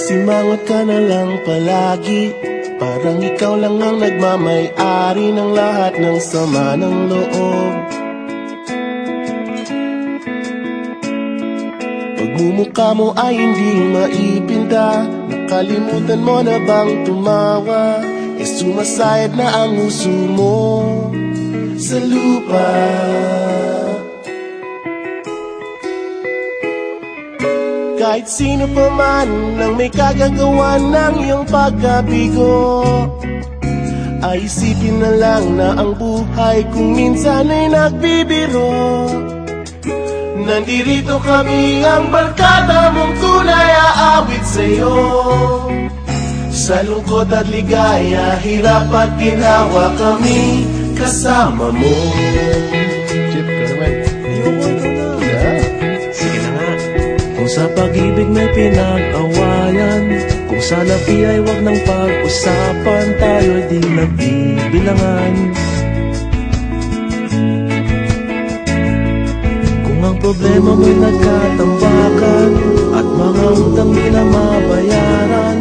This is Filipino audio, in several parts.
Simangot ka na lang palagi, parang ikaw lang ang nagmamay-ari ng lahat ng sama ng loob. Pagmumukha mo ay hindi maipinta, nakalimutan mo na bang tumawa? Sumasayad na ang uso mo sa lupa. Kahit sino pa man ang may kagagawa ng iyong pagkabigo, ay isipin na lang na ang buhay kung minsan ay nagbibiro. Nandirito kami, ang barkada mong tunay aawit sa'yo. Sa lungkot at ligaya, hirap at ginawa kami kasama mo. Chip, ka naman. Ayoko na. Sige na nga. Kung sa pag-ibig may pinag-awayan, kung sa labi ay wag nang pag-usapan, tayo di nagbibilangan. Kung ang problema mo'y nagkatambakan at mga utang di na mabayaran,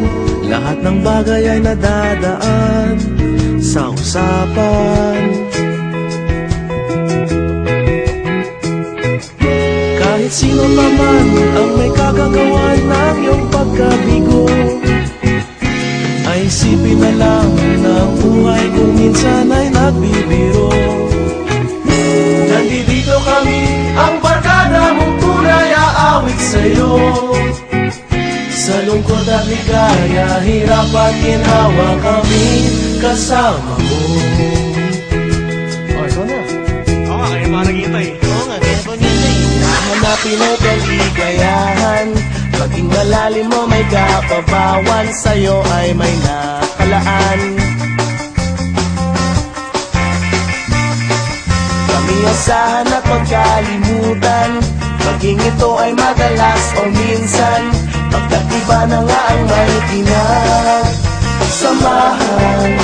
lahat ng bagay ay nadadaan sa usapan. Kahit sino naman ang may kagagawa ng iyong pagkabigo, ay isipin na lang na ang buhay kung minsan ay nagbibiro. Nandito kami, ang barkada mong tunay aawit sa'yo. Sa lungkot at ligaya, hirap at ginawa kami kasama mo. Oh, ikaw na. Oo nga, kaya parang ito eh. Oo nga, kaya parang ito eh. Nahanapin ay kaligayahan, paging malalim mo may kapabawan, sa'yo ay may nakalaan. Kami asahan at magkalimutan, maging ito ay madalas o minsan, pagkat iba na nga ang may pinagsamahan.